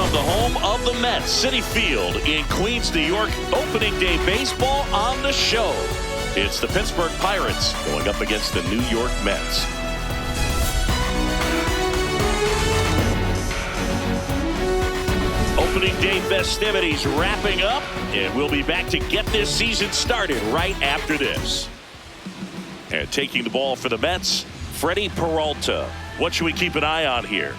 From the home of the Mets, Citi Field in Queens, New York, opening day baseball on the show. It's the Pittsburgh Pirates going up against the New York Mets. Opening day festivities wrapping up, and we'll be back to get this season started right after this. And taking the ball for the Mets, Freddie Peralta. What should we keep an eye on here?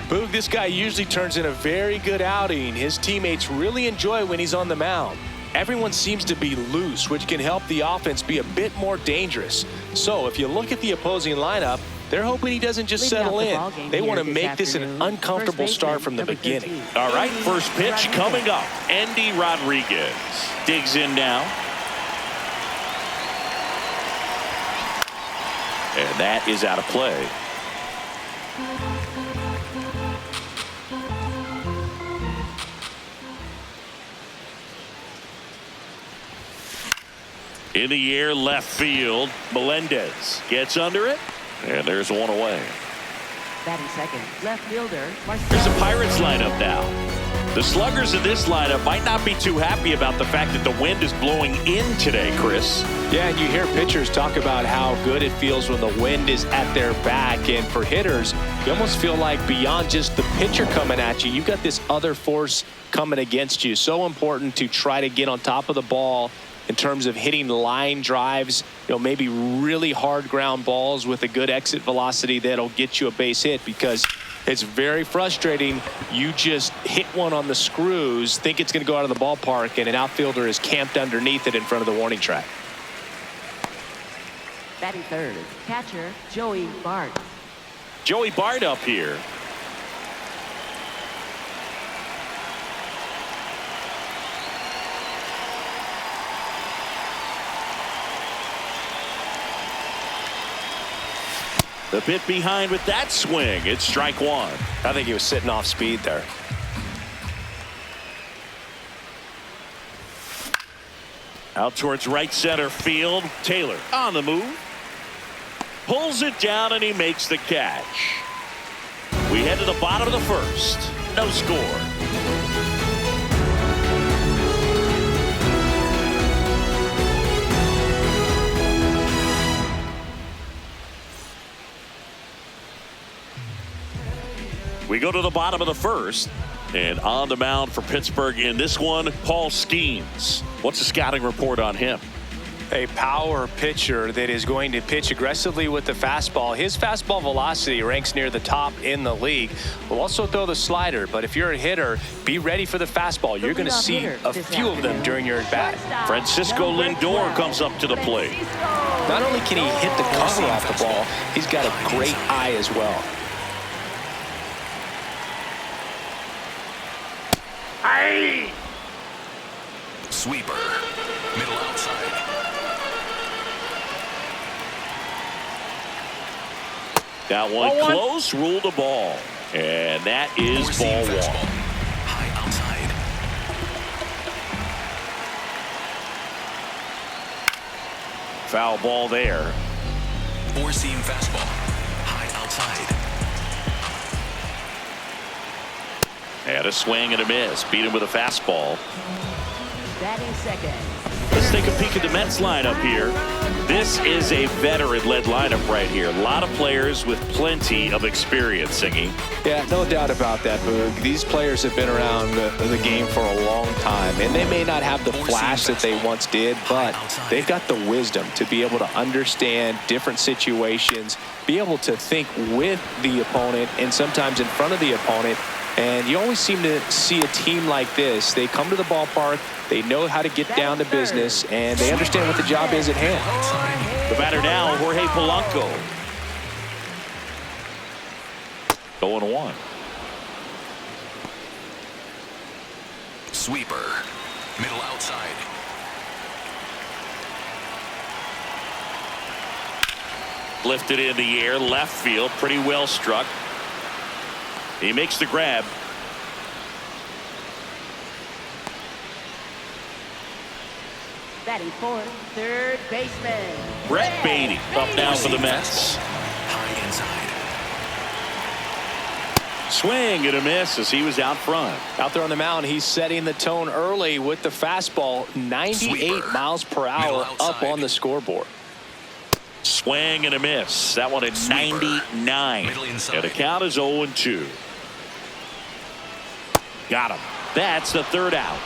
Boog, this guy usually turns in a very good outing. His teammates really enjoy when he's on the mound. Everyone seems to be loose, which can help the offense be a bit more dangerous. So if you look at the opposing lineup, they're hoping he doesn't just settle in. They want to make this an uncomfortable start from the beginning. All right, first pitch coming up. Andy Rodriguez digs in now. And that is out of play. In the air, left field. Melendez gets under it, and there's one away. Batting second, left fielder. Here's the Pirates lineup now. The sluggers in this lineup might not be too happy about the fact that the wind is blowing in today, Chris. Yeah, and you hear pitchers talk about how good it feels when the wind is at their back. And for hitters, you almost feel like beyond just the pitcher coming at you, you've got this other force coming against you. So important to try to get on top of the ball in terms of hitting line drives, maybe really hard ground balls with a good exit velocity that'll get you a base hit, because it's very frustrating. You just hit one on the screws, think it's going to go out of the ballpark, and an outfielder is camped underneath it in front of the warning track. Batting third, catcher Joey Bart. Joey Bart up here. The bit behind with that swing. It's strike one. I think he was sitting off speed there. Out towards right center field. Taylor on the move. Pulls it down and he makes the catch. We head to the bottom of the first. No score. We go to the bottom of the first, and on the mound for Pittsburgh in this one, Paul Skeens. What's the scouting report on him? A power pitcher that is going to pitch aggressively with the fastball. His fastball velocity ranks near the top in the league. Will also throw the slider, but if you're a hitter, be ready for the fastball. You're going to see a few of them during your at-bat. Francisco Lindor comes up to the plate. Not only can he hit the cover off the ball, he's got a great eye as well. Aye. Sweeper. Middle outside. That one close, ruled a ball. And that is ball one. High outside. Foul ball there. Four-seam fastball. High outside. And a swing and a miss. Beat him with a fastball. Batting second. Let's take a peek at the Mets lineup here. This is a veteran-led lineup right here. A lot of players with plenty of experience, Singy. Yeah, no doubt about that, Boog. These players have been around the game for a long time, and they may not have the flash that they once did, but they've got the wisdom to be able to understand different situations, be able to think with the opponent and sometimes in front of the opponent. And you always seem to see a team like this. They come to the ballpark, they know how to get down to business, and they understand what the job is at hand. The batter now, Jorge Polanco. 0-1. Sweeper. Middle outside. Lifted in the air, left field, pretty well struck. He makes the grab. Batting fourth, third baseman Brett Beatty up now for the Mets. High inside. Swing and a miss as he was out front. Out there on the mound, he's setting the tone early with the fastball. 98 Sweeper. miles per hour up on the scoreboard. Swing and a miss. That one at Sweeper. 99. Middle inside. And the count is 0-2. Got him. That's the third out.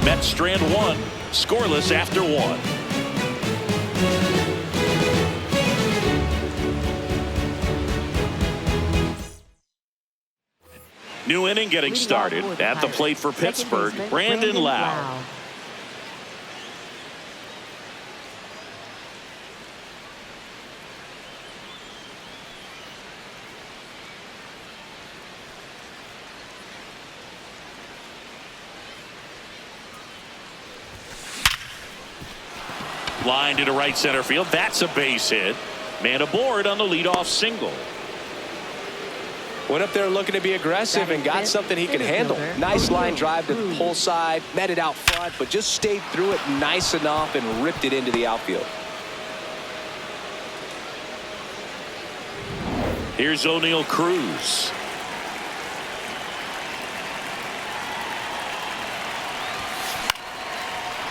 Mets strand one. Scoreless after one. New inning getting started. At the plate for Pittsburgh, Brandon Lau. Line to right center field. That's a base hit. Man aboard on the leadoff single. Went up there looking to be aggressive and got something he could handle. Nice line drive to the pull side, met it out front, but just stayed through it nice enough and ripped it into the outfield. Here's O'Neal Cruz.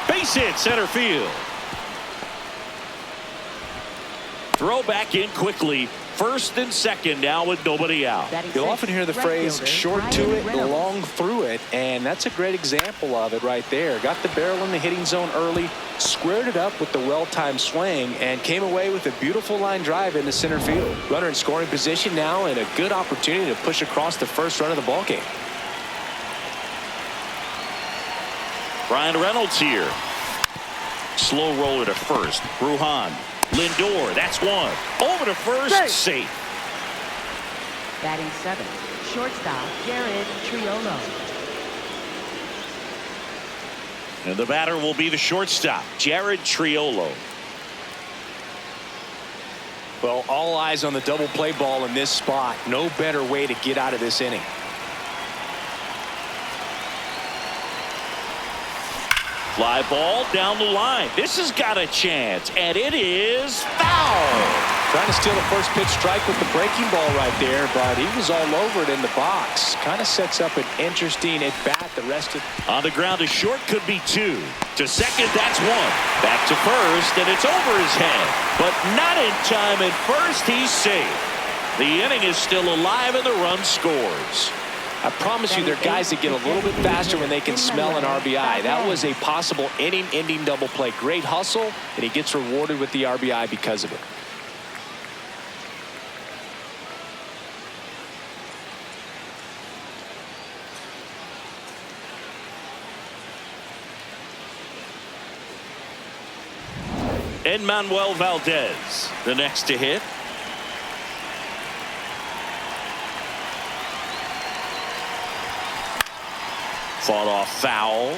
Base hit center field. Throw back in quickly. First and second now with nobody out. You'll often hear the phrase short to it, long through it, and that's a great example of it right there. Got the barrel in the hitting zone early, squared it up with the well-timed swing, and came away with a beautiful line drive into center field. Runner in scoring position now and a good opportunity to push across the first run of the ballgame. Brian Reynolds here. Slow roller to first. Brujan. Lindor, that's one. Over to first, safe. Batting seventh, shortstop Jared Triolo. And the batter will be the shortstop, Jared Triolo. Well, all eyes on the double play ball in this spot. No better way to get out of this inning. Fly ball down the line. This has got a chance, and it is foul. Trying to steal the first pitch strike with the breaking ball right there, but he was all over it in the box. Kind of sets up an interesting at bat. The rest of on the ground to short could be two. To second, that's one. Back to first, and it's over his head, but not in time. At first, he's safe. The inning is still alive, and the run scores. I promise you, there are guys that get a little bit faster when they can smell an RBI. That was a possible inning-ending double play. Great hustle, and he gets rewarded with the RBI because of it. Manuel Valdez, the next to hit. Fought off foul.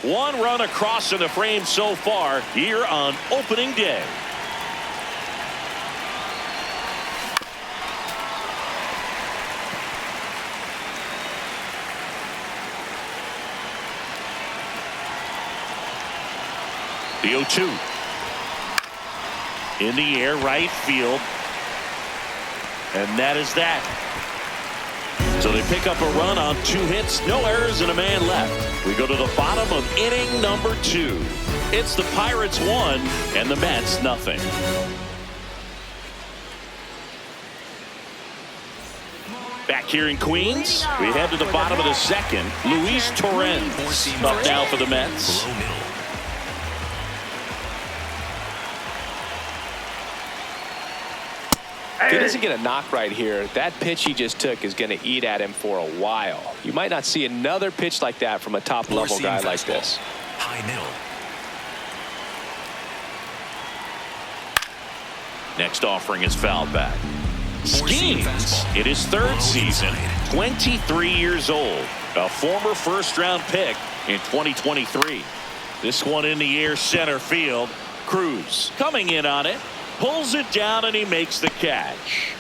One run across in the frame so far here on opening day. The 0-2. In the air, right field. And that is that. So they pick up a run on 2 hits, no errors, and a man left. We go to the bottom of inning number 2. It's the Pirates 1 and the Mets nothing. Back here in Queens, we head to the bottom of the second. Luis Torrens up now for the Mets. Below middle. If he doesn't get a knock right here, that pitch he just took is going to eat at him for a while. You might not see another pitch like that from a top-level guy like this. High middle. Next offering is fouled back. Skeens in his 3rd season, 23 years old, a former first-round pick in 2023. This one in the air center field. Cruz coming in on it, pulls it down, and he makes the catch.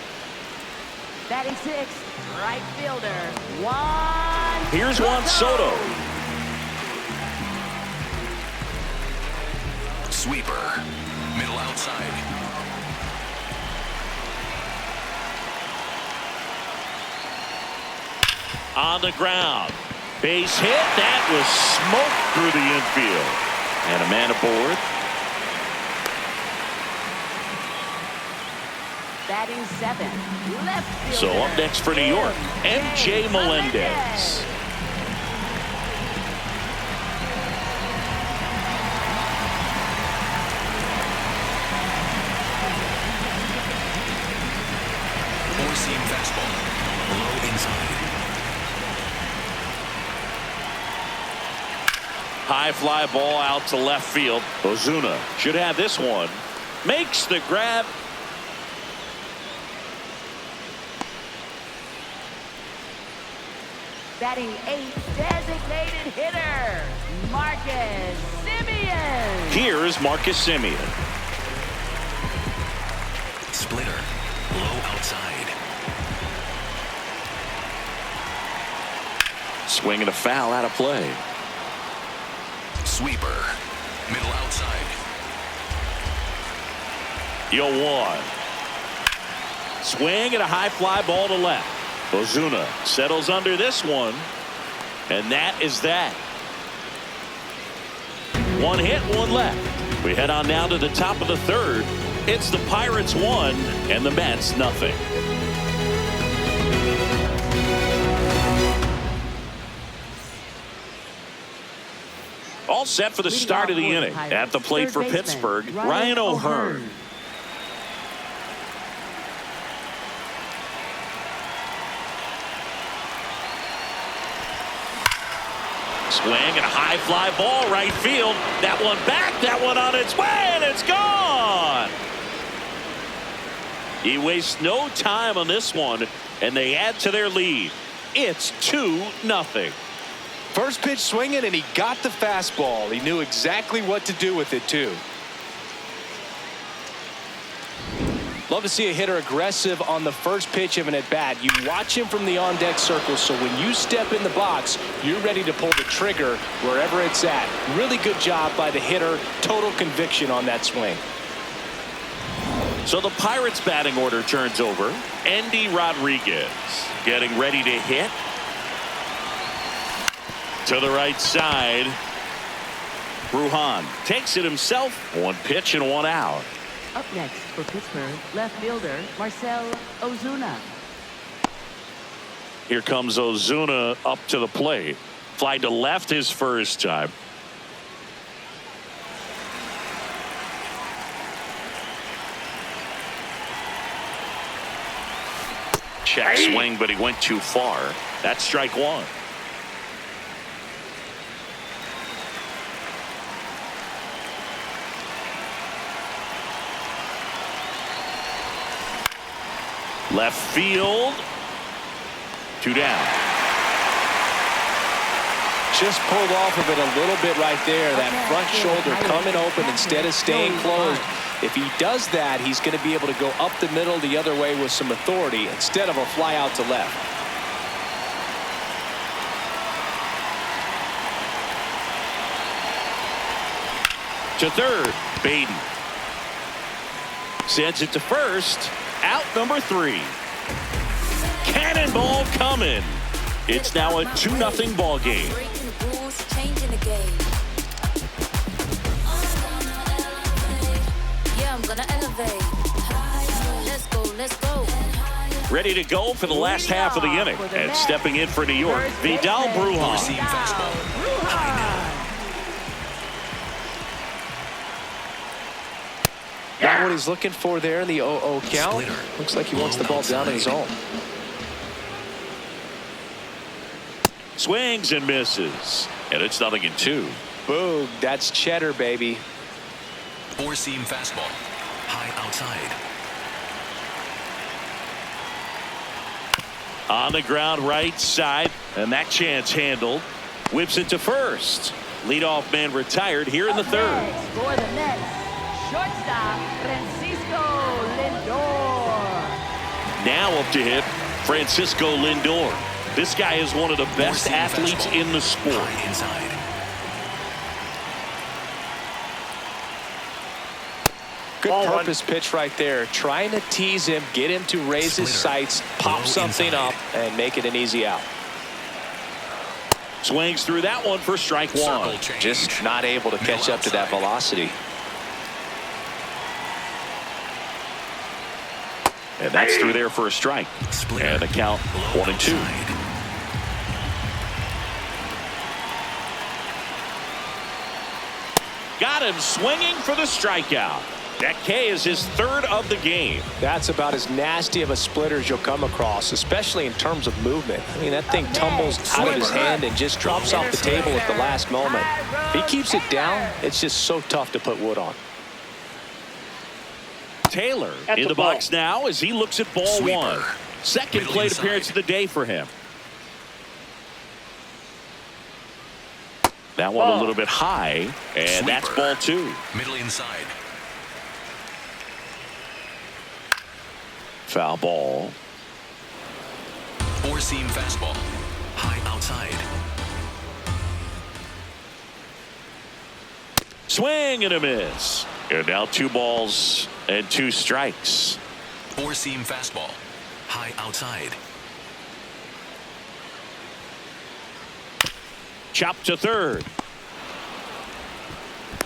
Batting 6th, right fielder Juan Here's Juan Soto. Sweeper. Middle outside. On the ground. Base hit. That was smoked through the infield. And a man aboard. Batting 7, left fielder. So up next for New York, MJ Melendez. Four-seam fastball. Low inside. High fly ball out to left field. Ozuna should have this one. Makes the grab. Batting 8, designated hitter, Marcus Semien. Here's Marcus Semien. Splitter. Low outside. Swinging a foul out of play. Sweeper. Middle outside. 0-1. Swing and a high fly ball to left. Ozuna settles under this one, and that is that. One hit, one left. We head on now to the top of the third. It's the Pirates 1 and the Mets nothing. All set for the start of the inning. At the plate for Pittsburgh, Ryan O'Hearn. Swing and a high fly ball right field. That one back, that one on its way, and it's gone. He wastes no time on this one, and they add to their lead. It's 2-0. First pitch swinging, and he got the fastball. He knew exactly what to do with it, too. Love to see a hitter aggressive on the first pitch of an at-bat. You watch him from the on-deck circle, so when you step in the box, you're ready to pull the trigger wherever it's at. Really good job by the hitter. Total conviction on that swing. So the Pirates batting order turns over. Andy Rodriguez getting ready to hit. To the right side. Brujan takes it himself. One pitch and one out. Up next for Pittsburgh, left fielder Marcell Ozuna. Here comes Ozuna up to the plate. Fly to left his first time. Check swing, but he went too far. That's strike one. Left field. 2 down. Just pulled off of it a little bit right there. That front shoulder coming open instead of staying closed. If he does that, he's going to be able to go up the middle the other way with some authority instead of a fly out to left. To third, Baden. Sends it to first. Out number 3. Cannonball coming. It's now a 2-0 ball game. Ready to go for the last half of the inning. And stepping in for New York, Vidal Brujan. Got what he's looking for there in the 0-0 count. Splitter. Looks like he wants the ball down in his own. Swings and misses. And it's 0-2. Boog, that's cheddar, baby. Four-seam fastball. High outside. On the ground right side. And that chance handled. Whips it to first. Leadoff man retired here in the third. For the Mets, shortstop Francisco Lindor. Now up to hit Francisco Lindor. This guy is one of the best Four-seam athletes fastball. in the sport. High inside. Good purpose pitch right there. Trying to tease him, get him to raise his sights, pop something up, and make it an easy out. Swings through that one for strike one. Just not able to catch up to that velocity. And that's through there for a strike. And the count 1-2. Got him swinging for the strikeout. That K is his third of the game. That's about as nasty of a splitter as you'll come across, especially in terms of movement. I mean, that thing tumbles out of his hand and just drops off the table at the last moment. If he keeps it down, it's just so tough to put wood on. Taylor in the box now as he looks at ball one. Second plate appearance of the day for him. That one a little bit high, and that's ball two. Middle inside. Foul ball. Four-seam fastball. High outside. Swing and a miss. And now 2 balls and 2 strikes. Four-seam fastball. High outside. Chop to third.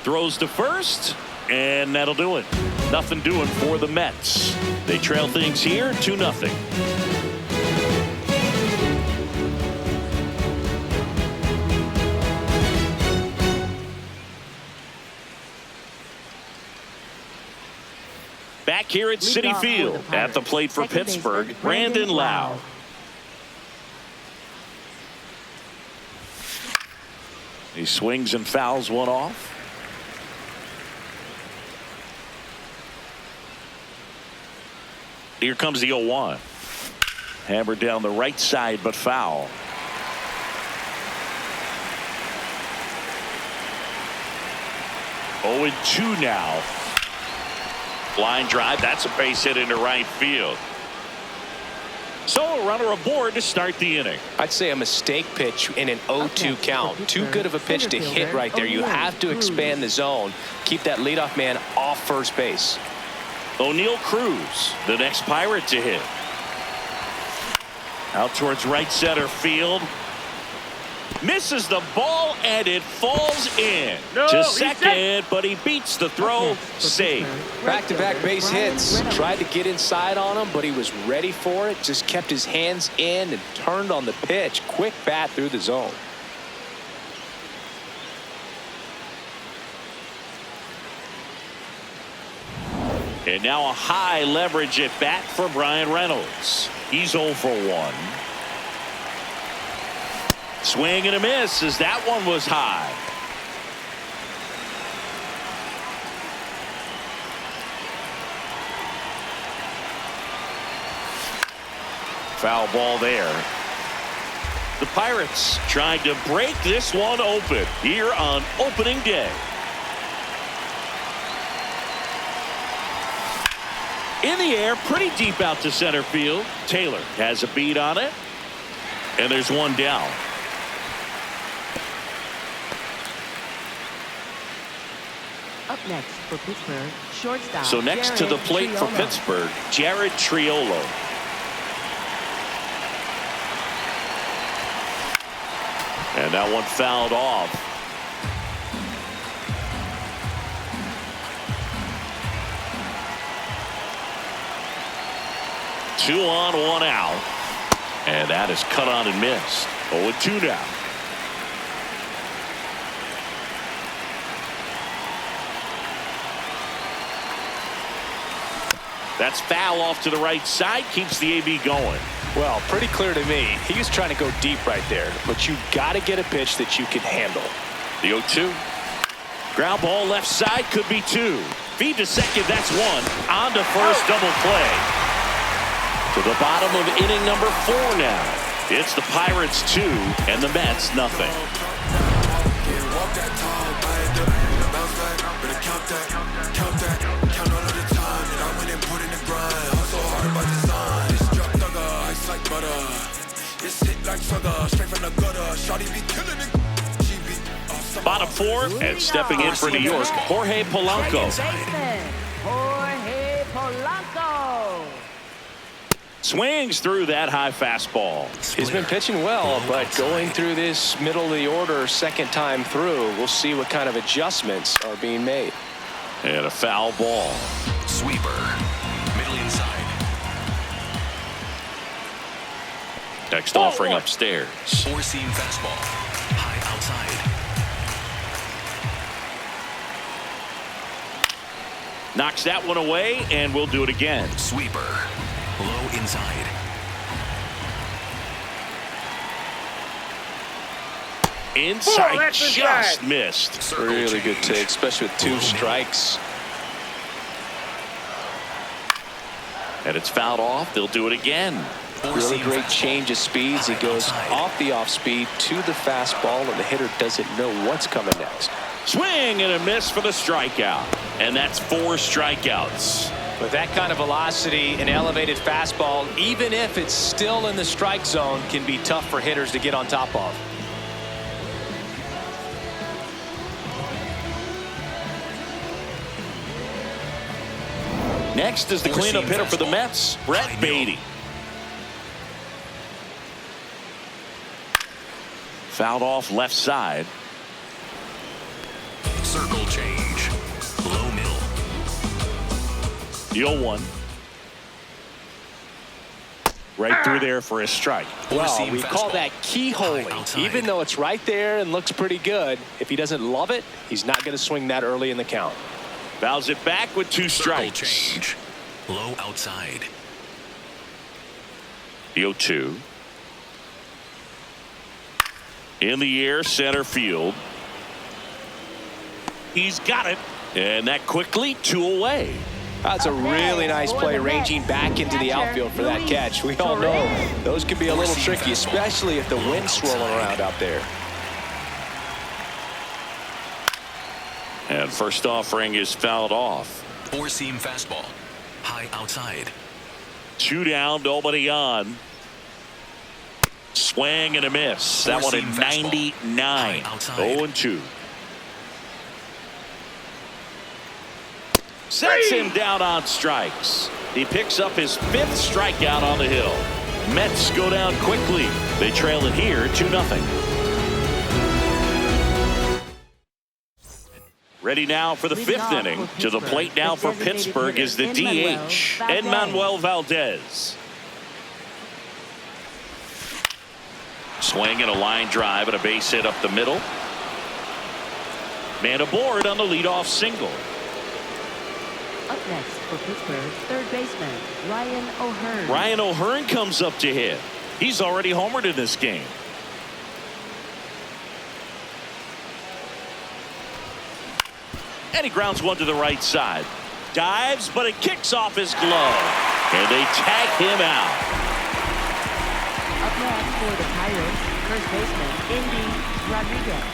Throws to first, and that'll do it. Nothing doing for the Mets. They trail things here 2-0. Back here at Citi Field, at the plate for Pittsburgh, Brandon Lau. He swings and fouls one off. Here comes the 0-1. Hammered down the right side, but foul. Oh, and 2 now. Line drive. That's a base hit into right field. So a runner aboard to start the inning. I'd say a mistake pitch in an 0-2 count. Too good of a pitch to hit right there. You have to expand the zone. Keep that leadoff man off first base. O'Neal Cruz, the next Pirate to hit. Out towards right center field. Misses the ball, and it falls in to second, but he beats the throw. Save. Back-to-back base hits. Tried to get inside on him, but he was ready for it. Just kept his hands in and turned on the pitch. Quick bat through the zone. And now a high leverage at bat for Brian Reynolds. He's 0 for 1. Swing and a miss as that one was high. Foul ball there. The Pirates trying to break this one open here on opening day. In the air, pretty deep out to center field. Taylor has a beat on it. And there's one down. Up next for Pittsburgh, shortstop. So next to the plate for Pittsburgh, Jared Triolo. And that one fouled off. Two on, one out. And that is cut on and missed. 0-2 now. That's foul off to the right side. Keeps the AB going. Well, pretty clear to me. He was trying to go deep right there. But you got to get a pitch that you can handle. The 0-2. Ground ball left side. Could be 2. Feed to second. That's 1. On to first. Double play. To the bottom of inning number 4 now. It's the Pirates 2 and the Mets nothing. It's hit like count of 4, and stepping in for New York, Jorge Polanco. Baseman, Jorge Polanco. Swings through that high fastball. He's been pitching well, but going through this middle of the order second time through, we'll see what kind of adjustments are being made. And a foul ball. Sweeper. Middle inside. Next offering upstairs. Four-seam fastball. High outside. Knocks that one away, and we'll do it again. Sweeper. Low inside. Inside, just missed. Circle Really good change. take, especially with 2 strikes. And it's fouled off. They'll do it again. Really Four-seam great fastball. change of speeds. He High goes outside. off the off speed to the fastball, and the hitter doesn't know what's coming next. Swing and a miss for the strikeout. And that's 4 strikeouts. With that kind of velocity, an elevated fastball, even if it's still in the strike zone, can be tough for hitters to get on top of. Next is the cleanup hitter for the Mets, Brett Beatty. Fouled off left side. Circle change. Low middle. The 0-1. Right through there for a strike. Well, Four-seam we call fastball. that keyholing. High outside. Even though it's right there and looks pretty good, if he doesn't love it, he's not going to swing that early in the count. Fouls it back with 2 Circle strikes. change. Low outside. The 0-2. In the air, center field. He's got it. And that quickly, 2 away. That's a really nice play, ranging back into the outfield for that catch. We all know those can be a little tricky, especially if the wind's swirling around out there. And first offering is fouled off. Four-seam fastball. High outside. 2 down, nobody on. Swing and a miss. That one at Four-seam fastball. 99. High outside. 0-2. Sets him down on strikes. He picks up his 5th strikeout on the hill. Mets go down quickly. They trail it here 2-0. Ready now for the Leading 5th off inning. for To the Pittsburgh, plate now the for designated Pittsburgh hitter, is the Enmanuel DH, Valdez. Enmanuel Valdez. Swing and a line drive and a base hit up the middle. Man aboard on the leadoff single. Up next for Pittsburgh, third baseman Ryan O'Hearn. Ryan O'Hearn comes up to hit. He's already homered in this game. And he grounds one to the right side. Dives, but it kicks off his glove. And they tag him out. Up next for the Pirates, first baseman Indy Rodriguez.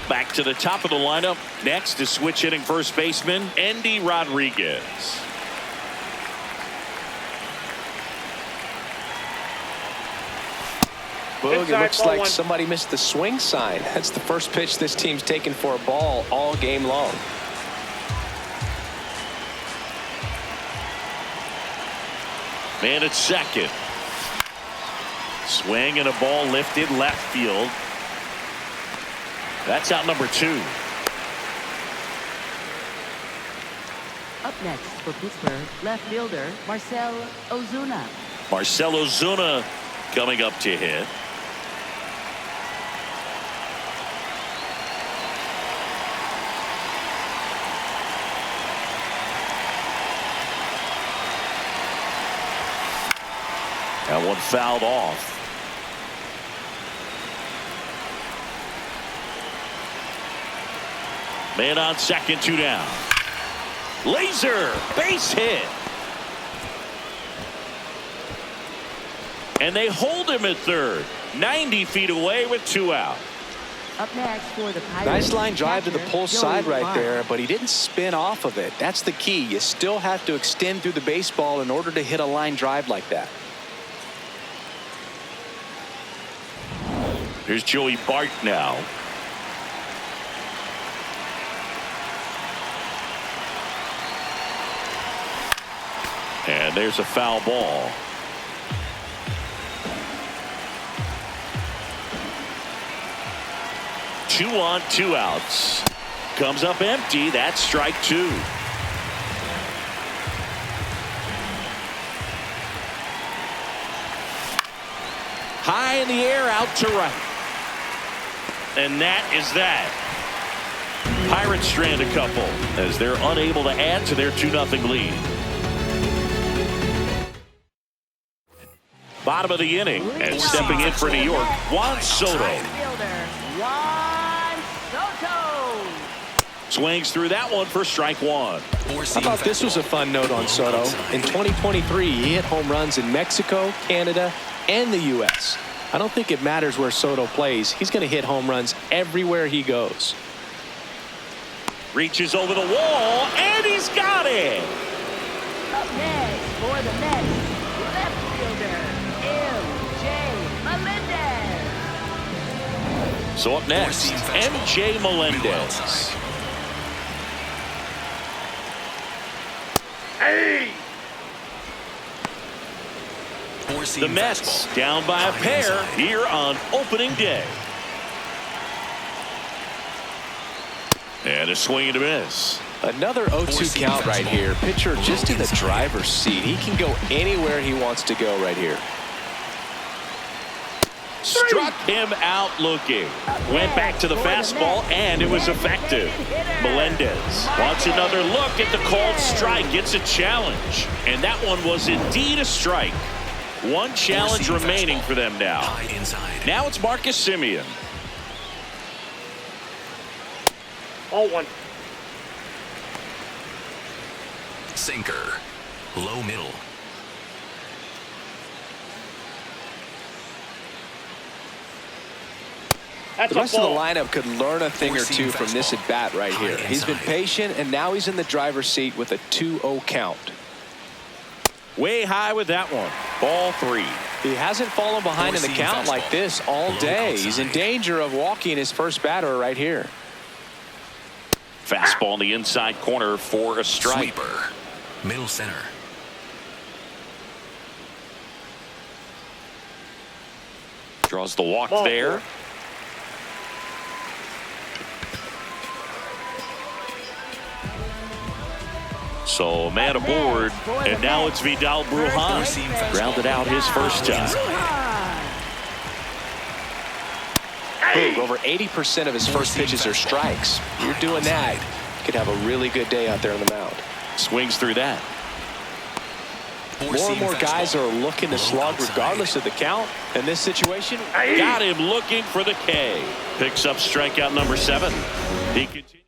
Back to the top of the lineup. Next is switch hitting first baseman Endy Rodriguez. Boog, it looks like somebody missed the swing sign. That's the first pitch this team's taken for a ball all game long. Man at second. Swing and a ball lifted left field. That's out number 2. Up next for Pittsburgh, left fielder Marcell Ozuna. Marcell Ozuna coming up to hit. That one fouled off. Man on second, 2 down. Laser base hit. And they hold him at third. 90 feet away with 2 out. Up next for the Pirates. Nice line drive to the catcher, pull Joey side right Votto. there, but he didn't spin off of it. That's the key. You still have to extend through the baseball in order to hit a line drive like that. Here's Joey Bart now. And there's a foul ball. Two on, two outs. Comes up empty. That's strike two. High in the air, out to right. And that is that. Pirates strand a couple as they're unable to add to their 2-0 lead. Bottom of the inning, and stepping in for New York, Juan Soto. Juan Soto. Swings through that one for strike one. How about this was a fun note on Soto? In 2023, he hit home runs in Mexico, Canada, and the U.S. I don't think it matters where Soto plays. He's going to hit home runs everywhere he goes. Reaches over the wall, and he's got it. Up next for the Mets, left fielder, MJ Melendez. So up next, MJ Melendez. Hey! The Mets down by a pair here on opening day. And a swing and a miss. Another 0-2 count right here. Pitcher just in the driver's seat. He can go anywhere he wants to go right here. Struck him out looking. Went back to the fastball, and it was effective. Melendez wants another look at the called strike. It's a challenge. And that one was indeed a strike. One challenge remaining for them now. Now it's Marcus Semien. 0-1. Sinker. Low middle. That's The rest a of the ball. lineup could learn a thing or two from this at bat right here. He's been patient, and now he's in the driver's seat with a 2-0 count. Way high with that one. Ball three. He hasn't fallen behind in the count like this all day. He's in danger of walking his first batter right here. Fastball in the inside corner for a strike. Sweeper. Middle center. Draws the walk Ball there. four. So man aboard, and now it's Vidal Brujan. Grounded out his first time. Boog, over 80% of his first pitches are strikes. You're doing that, you could have a really good day out there on the mound. Swings through that. More and more guys are looking to slug regardless of the count. In this situation, Got him looking for the K. Picks up strikeout number 7. He continues.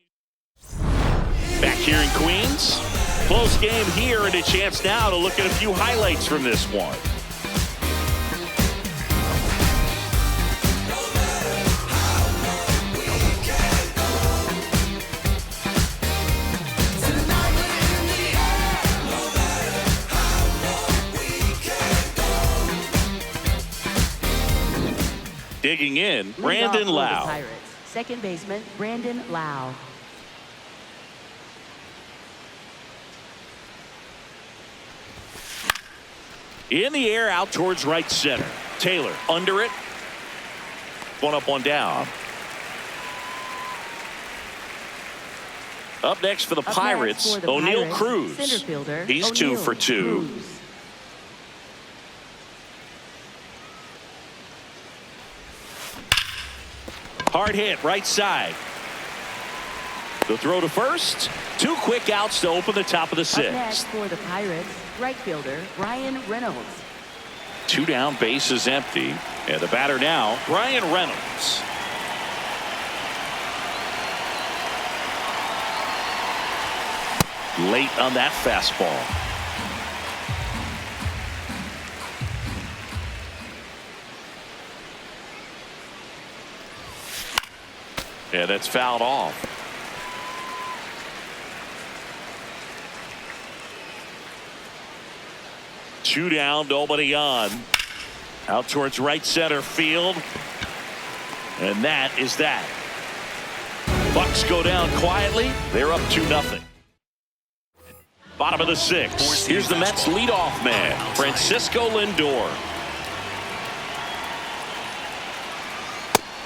Back here in Queens. Close game here, and a chance now to look at a few highlights from this one. Digging in, Brandon Lau. Pirates, second baseman, Brandon Lau. In the air, out towards right center. Taylor under it. One up, one down. Up next for the Pirates, O'Neal Cruz. Center fielder, He's 2 for 2. Cruz. Hard hit, right side. The throw to first. 2 quick outs to open the top of the Up next 6th. for the Pirates, right fielder, Ryan Reynolds. 2 down, base is empty. And the batter now, Ryan Reynolds. Late on that fastball. Yeah, that's fouled off. Two down, nobody on. Out towards right center field. And that is that. Bucks go down quietly. They're up 2-0. Bottom of the 6th. Here's the Mets leadoff man, Francisco Lindor.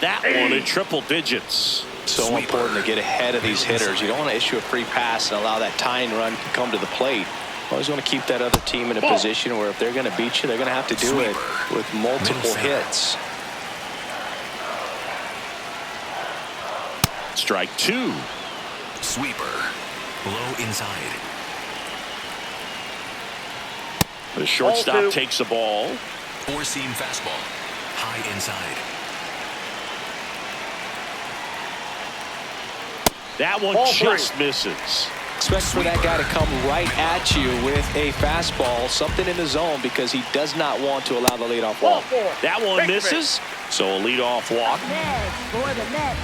That one in triple digits. So important to get ahead of these hitters. You don't want to issue a free pass and allow that tying run to come to the plate. Always want to keep that other team in a position where if they're going to beat you, they're going to have to do it with multiple hits. Strike 2. Sweeper. Low inside. The shortstop takes the ball. Four-seam fastball. High inside. That one just misses. Expect for that guy to come right at you with a fastball, something in the zone, because he does not want to allow the leadoff walk. That one misses. So a leadoff walk. Next for the Mets,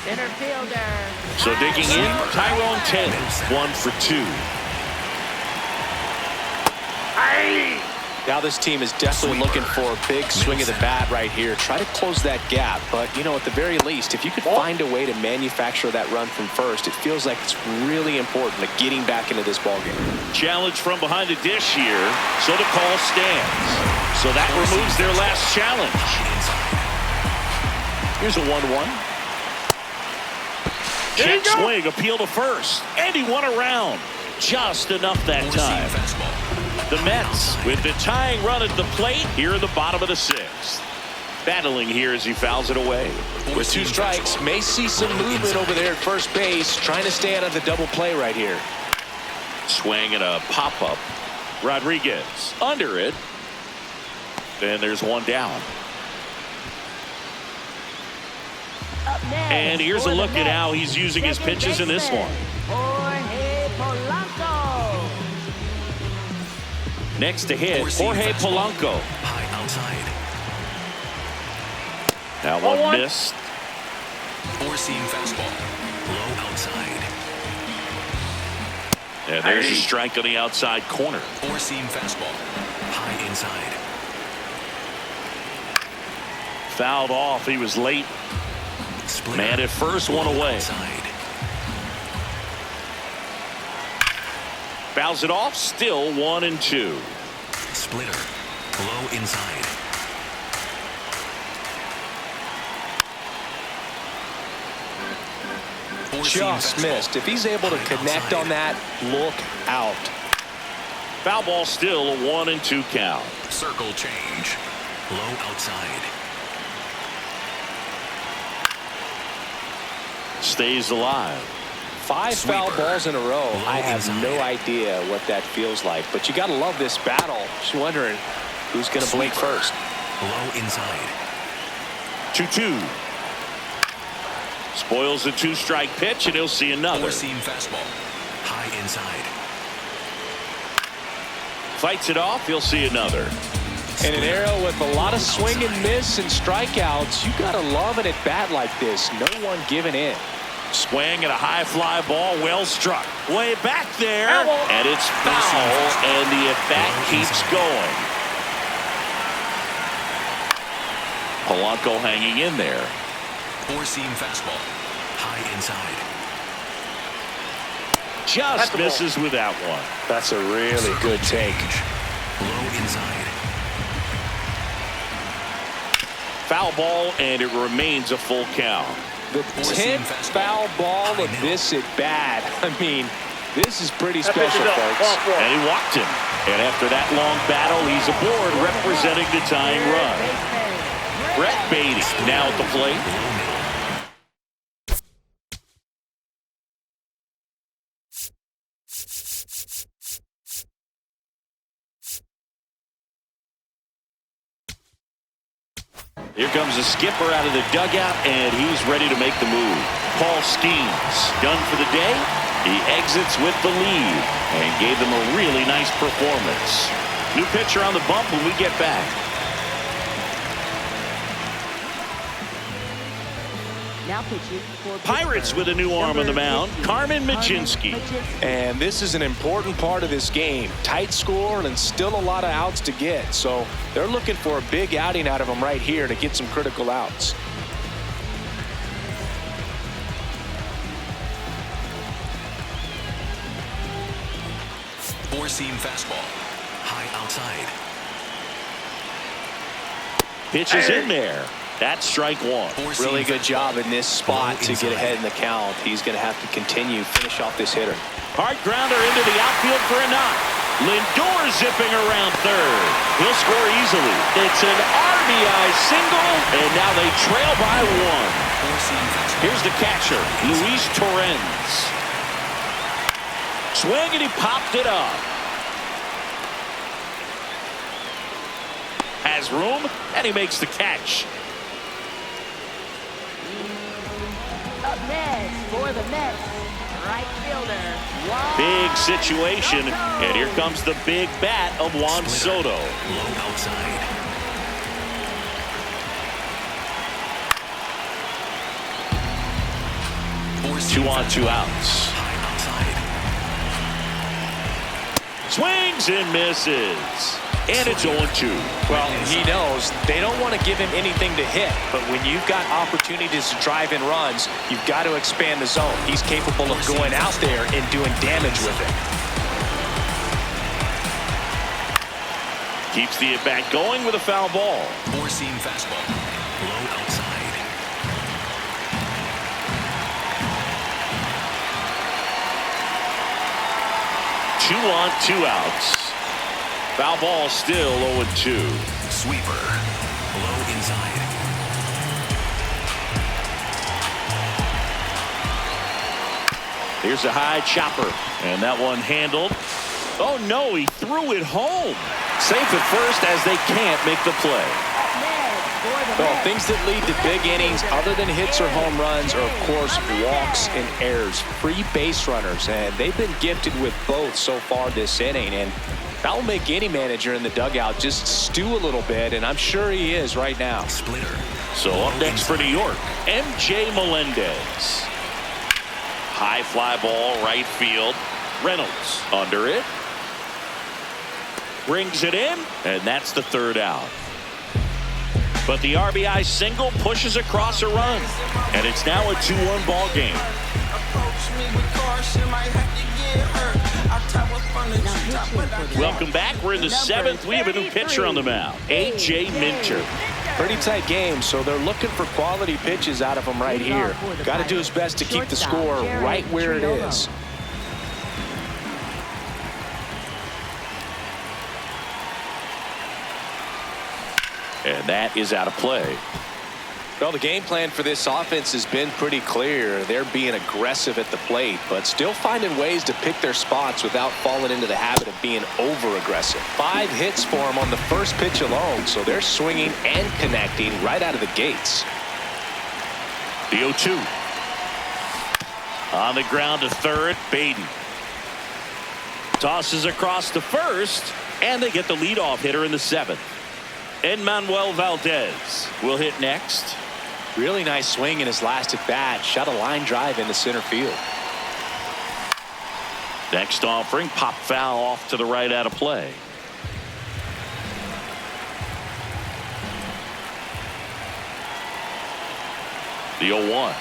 center fielder. So digging in, Tyrone 10, 1 for 2. Now this team is definitely looking for a big swing of the bat right here. Try to close that gap, but you know, at the very least, if you could find a way to manufacture that run from first, it feels like it's really important to getting back into this ballgame. Challenge from behind the dish here, so the call stands. So that removes their last challenge. Here's a 1-1. Check swing, appeal to first, and he won around. Just enough that time. The Mets with the tying run at the plate here in the bottom of the 6th. Battling here as he fouls it away. With 2 strikes, may see some movement over there at first base, trying to stay out of the double play right here. Swing and a pop-up. Rodriguez under it. And there's one down. Up next, And here's a look at how he's using his pitches in this one. Jorge Polanco. Next to hit, Jorge Polanco. High outside. That one missed. Four-seam fastball. Low outside. And there's a strike on the outside corner. Four-seam fastball. High inside. Fouled off. He was late. Splitter. Man at first, one away. Outside. Fouls it off. Still 1-2. Splitter. Low inside. Just missed. If he's able to connect on that, look out. Foul ball, still a 1-2 count. Circle change. Low outside. Stays alive. 5 foul balls in a row. Low I have inside. no idea what that feels like, but you got to love this battle. Just wondering who's going to blink first. Low inside. 2-2. Spoils the 2-strike pitch, and he'll see another. Four-seam fastball. High inside. Fights it off, he'll see another. In an era with a lot of swing and miss and strikeouts, you got to love an at-bat like this. No one giving in. Swing and a high fly ball, well struck. Way back there, and it's foul, and the at-bat keeps going. Polanco hanging in there. Four-seam fastball. High inside. Just misses with that one. That's a really good take. Low inside. Foul ball, and it remains a full count. The 10th foul ball of this at bat. I mean, this is pretty special, folks. And he walked him. And after that long battle, he's aboard representing the tying run. Brett Beatty now at the plate. Low middle. Here comes the skipper out of the dugout, and he's ready to make the move. Paul Skeens, done for the day. He exits with the lead and gave them a really nice performance. New pitcher on the bump when we get back. Now pitching for Pirates with a new arm on the mound, Carmen Mlodzinski. And this is an important part of this game. Tight score and still a lot of outs to get. So they're looking for a big outing out of him right here to get some critical outs. Four-seam fastball. High outside. Pitch is in there. That's strike one. Really good job in this spot to get ahead in the count. He's going to have to continue, finish off this hitter. Hard grounder into the outfield for a knock. Lindor zipping around third. He'll score easily. It's an RBI single, and now they trail by one. Here's the catcher, Luis Torrens. Swing, and he popped it up. Has room, and he makes the catch. Up next for the Mets, right fielder, Juan Big situation, and here comes the big bat of Juan Soto. Low outside. Two on, two outs. High outside. Swings and misses. And it's 0-2. Well, he knows they don't want to give him anything to hit, but when you've got opportunities to drive in runs, you've got to expand the zone. He's capable of going out there and doing damage with it. Keeps the at-bat going with a foul ball. Four-seam fastball. Low outside. Two on, two outs. Foul ball still 0-2. Sweeper. Low inside. Here's a high chopper, and that one handled. Oh no, he threw it home. Safe at first as they can't make the play. up next for the Well, Mets. things that lead to big innings other than hits or home runs are, of course, walks and errors, free base runners, and they've been gifted with both so far this inning, and that will make any manager in the dugout just stew a little bit, and I'm sure he is right now. Splitter. So up next for New York, MJ Melendez. High fly ball, right field. Reynolds under it. Brings it in, and that's the third out. But the RBI single pushes across a run, and it's now a 2-1 ball game. Welcome back. We're in the seventh. We have a new pitcher on the mound, A.J. Minter. Pretty tight game, so they're looking for quality pitches out of him right here. Got to do his best to keep the score right where it is. And that is out of play. Well, the game plan for this offense has been pretty clear. They're being aggressive at the plate, but still finding ways to pick their spots without falling into the habit of being over-aggressive. 5 hits for them on the first pitch alone, so they're swinging and connecting right out of the gates. The 0-2. On the ground to third, Baden. Tosses across to first, and they get the leadoff hitter in the 7th. Enmanuel Valdez will hit next. Really nice swing in his last at bat. Shot a line drive into center field. Next offering, pop foul off to the right out of play. The 0-1.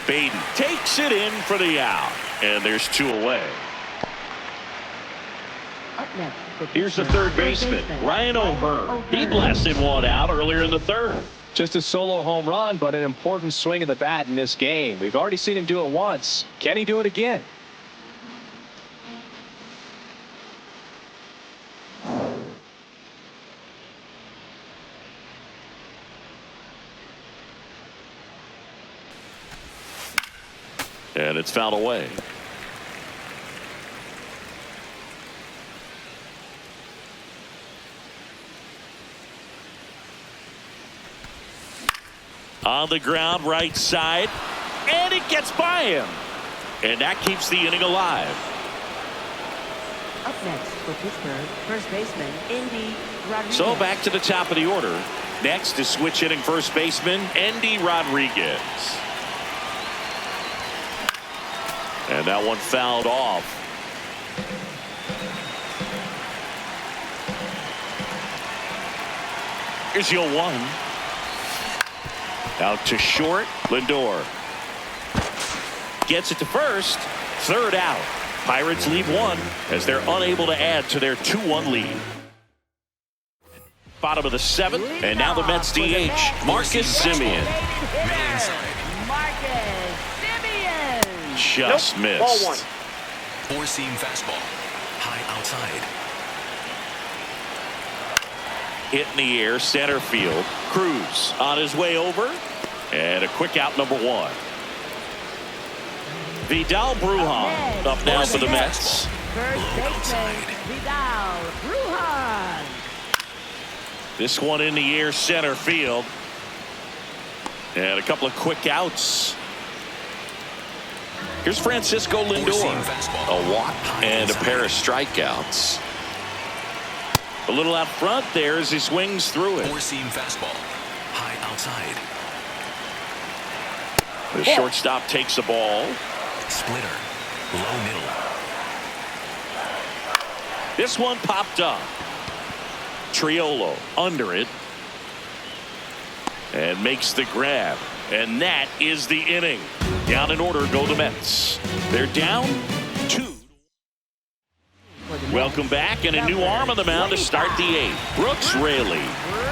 Baden takes it in for the out, and there's 2 away. Up next, the Here's the pitcher, third baseman, Ryan O'Hearn. He blasted one out earlier in the 3rd. Just a solo home run, but an important swing of the bat in this game. We've already seen him do it once. Can he do it again? And it's fouled away. On the ground, right side, and it gets by him. And that keeps the inning alive. Up next for Pittsburgh, first baseman, Indy Rodriguez. So back to the top of the order. Next is switch hitting first baseman, Endy Rodriguez. And that one fouled off. Here's the 0-1. Out to short, Lindor. gets it to first. Third out. Pirates leave one as they're unable to add to their 2-1 lead. Bottom of the seventh, and now the Mets DH, Marcus Semien. Marcus Semien. Just Nope. missed. Ball one. Four-seam fastball. High outside. Hit in the air, center field. Cruz on his way over, and a quick out, number one. Vidal Brujan up now for the Mets. First baseman Vidal Brujan. This one in the air, center field, and a couple of quick outs. Here's Francisco Lindor, a walk and a pair of strikeouts. A little out front there as he swings through it. Four-seam fastball. High outside. The shortstop takes the ball. Splitter. Low middle. This one popped up. Triolo under it and makes the grab, and that is the inning. Down in order go the Mets. They're down 2. Welcome back, and a new arm on the mound to start the 8th. Brooks Raley.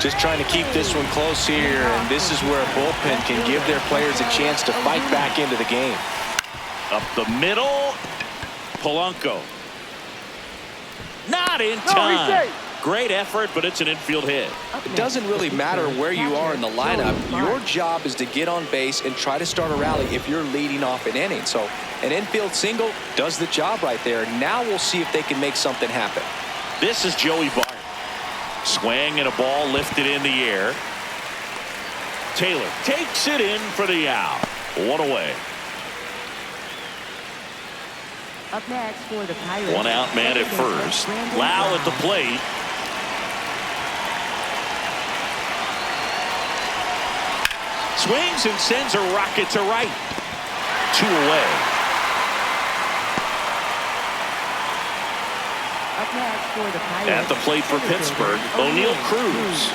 Just trying to keep this one close here, and this is where a bullpen can give their players a chance to fight back into the game. Up the middle, Polanco. Not in time. Great effort, but it's an infield hit. It doesn't really matter where you are in the lineup. Your job is to get on base and try to start a rally if you're leading off an inning. So an infield single does the job right there. Now we'll see if they can make something happen. This is Joey Bart. Swing and a ball lifted in the air. Taylor takes it in for the out. One away. Up next for the Pirates. One out man at first. Lau at the plate. Swings and sends a rocket to right. 2 away. Up next for the Pirates. At the plate for Pittsburgh, O'Neal Cruz.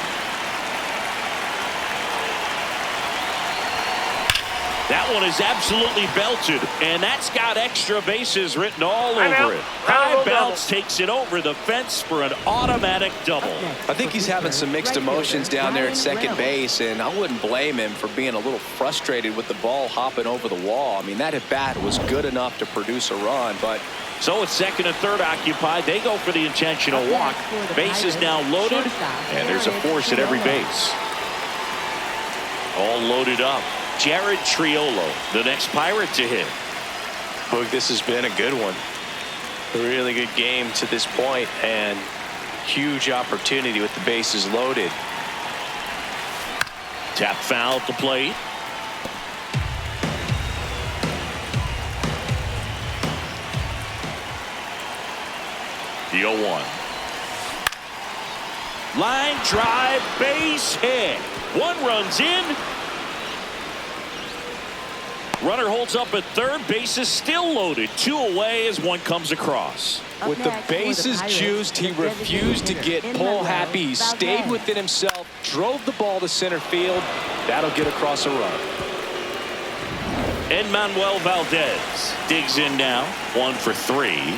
That one is absolutely belted, and that's got extra bases written all over it. High bounce takes it over the fence for an automatic double. I think he's having some mixed emotions down there at second base, and I wouldn't blame him for being a little frustrated with the ball hopping over the wall. I mean, that at bat was good enough to produce a run, but so it's second and third occupied. They go for the intentional walk. Base is now loaded, and there's a force at every base. All loaded up. Jared Triolo, the next Pirate to hit. Boog, this has been a good one. A really good game to this point, and huge opportunity with the bases loaded. Tap foul at the plate. The 0-1. Line drive, base hit. One runs in. Runner holds up at third. Base is still loaded. 2 away as one comes across. With the bases juiced, he refused to get pull happy. He stayed within himself, drove the ball to center field. That'll get across a run. Enmanuel Valdez digs in now. 1 for 3.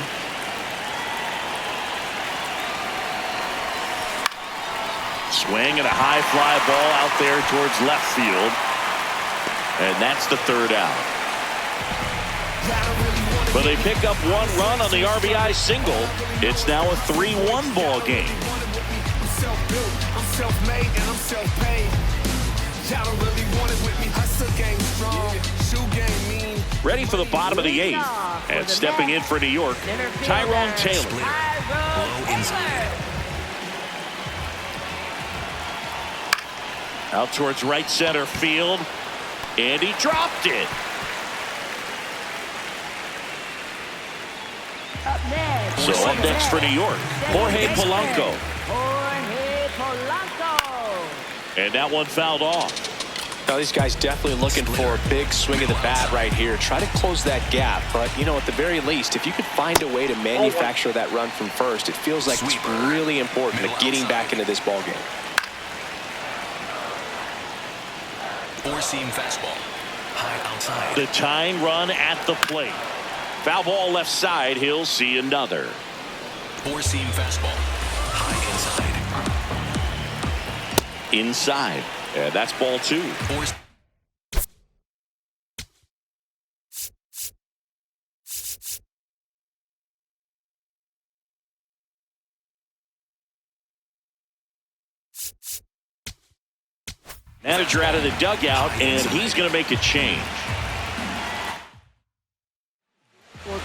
Swing and a high fly ball out there towards left field. And that's the third out. But they pick up 1 run on the RBI single. It's now a 3-1 ball game. Ready for the bottom of the 8th. And stepping in for New York, Tyrone Taylor. Low inside. Out towards right center field. And he dropped it. Up next. So up next for New York, Jorge Polanco. Jorge Polanco. And that one fouled off. Now these guys definitely looking for a big swing of the bat right here. Try to close that gap. But, you know, at the very least, if you could find a way to manufacture that run from first, it feels like it's really important to getting back into this ball game. Four-seam fastball. high outside. The tying run at the plate. Foul ball left side. He'll see another. Four-seam fastball, high inside. Inside. Yeah, that's ball two. Four. Manager out of the dugout, and he's going to make a change.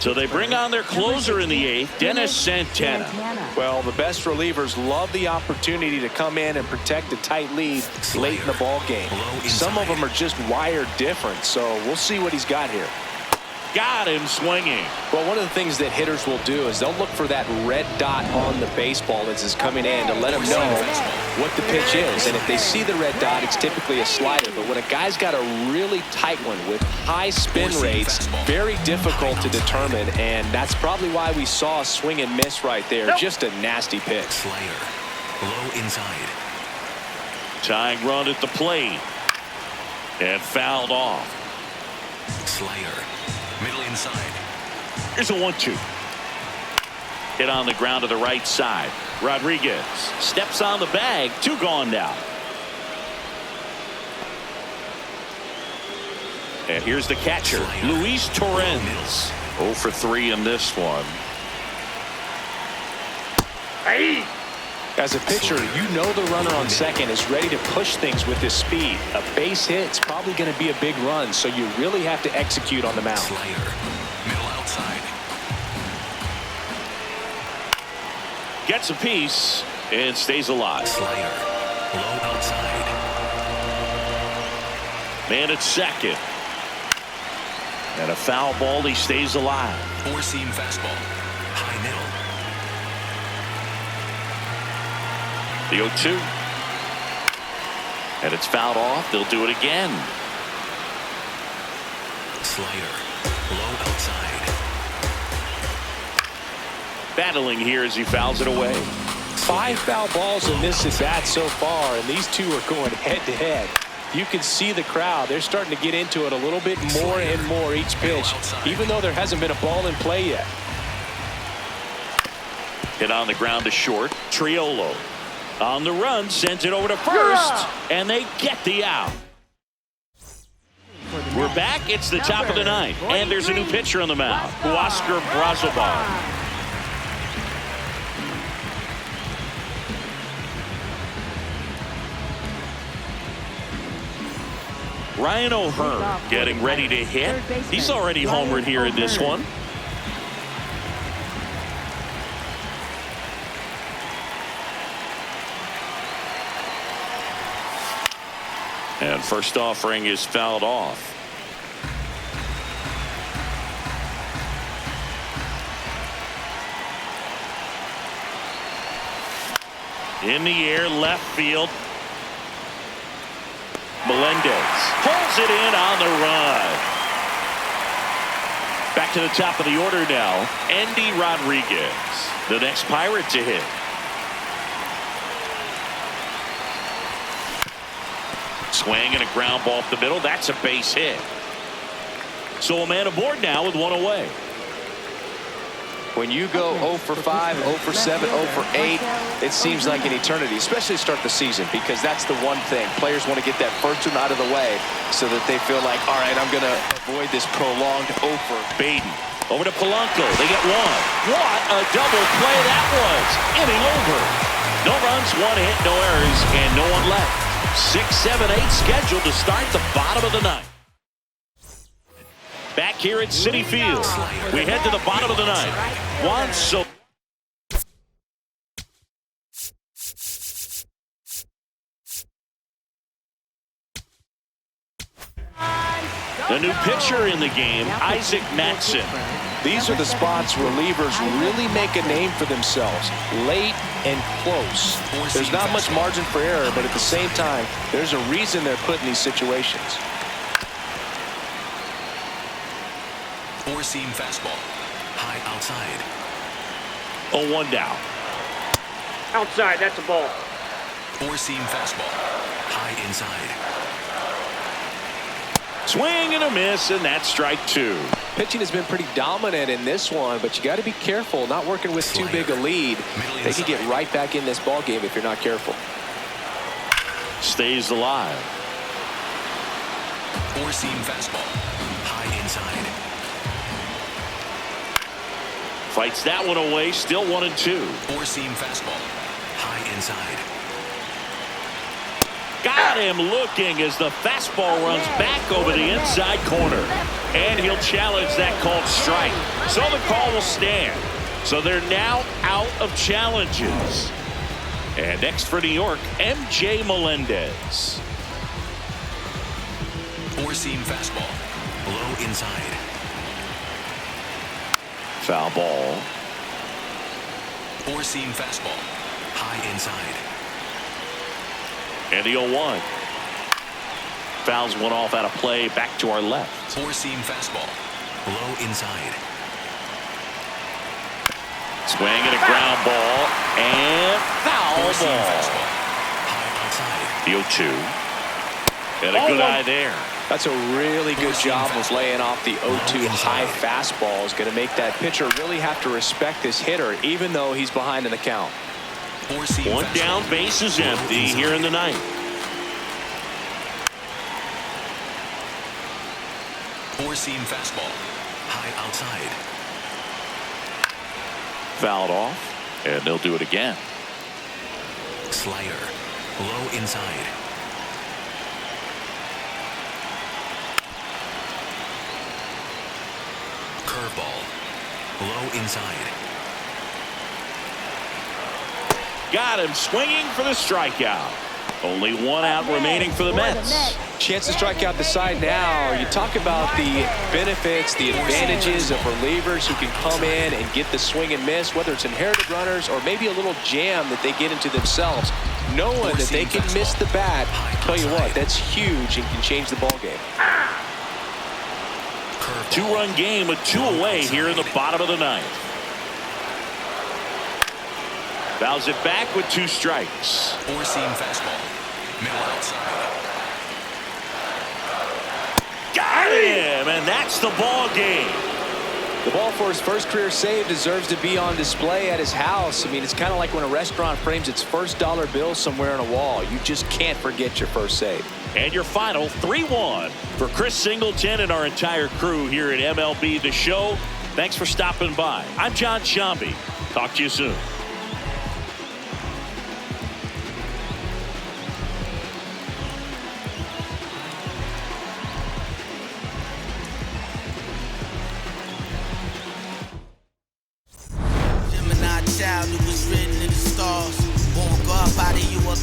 So they bring on their closer in the eighth, Dennis Santana. Well, the best relievers love the opportunity to come in and protect a tight lead late in the ball game. Some of them are just wired different, so we'll see what he's got here. Got him swinging. Well, one of the things that hitters will do is they'll look for that red dot on the baseball as it's coming in to let them know what the pitch is. And if they see the red dot, it's typically a slider. But when a guy's got a really tight one with high spin rates, very difficult to determine. And that's probably why we saw a swing and miss right there. Just a nasty pitch. Slayer, low inside. Tying run at the plate. And fouled off. Slayer, middle inside. Here's a 1-2. Hit on the ground to the right side. Rodriguez steps on the bag. Two gone now. And here's the catcher, Luis Torrens. 0 for 3 in this one. Hey! As a pitcher, you know the runner on second is ready to push things with his speed. A base hit's probably going to be a big run, so you really have to execute on the mound. Slayer, middle outside. Gets a piece and stays alive. Slayer, low outside. Man at second. And a foul ball. He stays alive. Four-seam fastball, high middle. The 0-2. And it's fouled off. They'll do it again. Slayer, low outside. Battling here as he fouls it away. 5 foul balls in this at bat so far, and these two are going head to head. You can see the crowd. They're starting to get into it a little bit more and more each pitch, even though there hasn't been a ball in play yet. Hit on the ground to short. Triolo on the run, sends it over to first, and they get the out. We're back. It's the top of the ninth, and there's a new pitcher on the mound, Oscar Brazoban. Ryan O'Hearn getting ready to hit. He's already homered here in this one. And first offering is fouled off. In the air, left field. Melendez pulls it in on the run. Back to the top of the order now. Andy Rodriguez, the next Pirate to hit. Swing and a ground ball up the middle. That's a base hit. So a man aboard now with one away. When you go 0 for 5, 0 for 7, 0 for 8, it seems like an eternity, especially to start the season, because that's the one thing. Players want to get that first one out of the way so that they feel like, all right, I'm going to avoid this prolonged 0 for. Baden over to Polanco. They get one. What a double play that was. Inning over. No runs, 1 hit, no errors, and no one left. 6, 7, 8 scheduled to start the bottom of the ninth. Back here at Citi Field, we head to the bottom of the ninth. Juan Soto. The new pitcher in the game, Isaac Matson. These are the spots relievers really make a name for themselves, late and close. There's not much margin for error, but at the same time, there's a reason they're put in these situations. Four-seam fastball, high outside. 0-1 down. Outside, that's a ball. Four-seam fastball, high inside. Swing and a miss, and that's strike two. Pitching has been pretty dominant in this one, but you got to be careful not working with too big a lead. They could get right back in this ball game if you're not careful. Stays alive. Four-seam fastball. High inside. Fights that one away. Still 1-2. Four-seam fastball. High inside. Got him looking as the fastball runs back over the inside corner. And he'll challenge that called strike. So the call will stand. So they're now out of challenges. And next for New York, MJ Melendez. Four-seam fastball. Low inside. Foul ball. Four-seam fastball. High inside. And the 0-1. Fouls one off out of play back to our left. Four-seam fastball. Low inside. Swing and a ground ball. And foul Four-seam ball. fastball. High outside. The 0-2. And a good eye there. That's a really good job of laying off the 0-2 high fastball. Is going to make that pitcher really have to respect this hitter, even though he's behind in the count. One down, base is empty here in the ninth. Four-seam fastball. High outside. Fouled off, and they'll do it again. Slider. Low inside. Curveball. Low inside. Got him swinging for the strikeout. Only one out remaining for the Mets. Chance to strike out the side now. You talk about the benefits, the advantages of relievers who can come in and get the swing and miss, whether it's inherited runners or maybe a little jam that they get into themselves. Knowing that they can miss the bat, tell you what, that's huge and can change the ball game. Two-run game with two away here in the bottom of the ninth. Fouls it back with two strikes. Four-seam fastball. Middle outside. Got him, and that's the ball game. The ball for his first career save deserves to be on display at his house. I mean, it's kind of like when a restaurant frames its first dollar bill somewhere on a wall. You just can't forget your first save. And your final 3-1 for Chris Singleton and our entire crew here at MLB The Show. Thanks for stopping by. I'm John Shambi. Talk to you soon. Child, it was written in the stars. Won't go up out of you up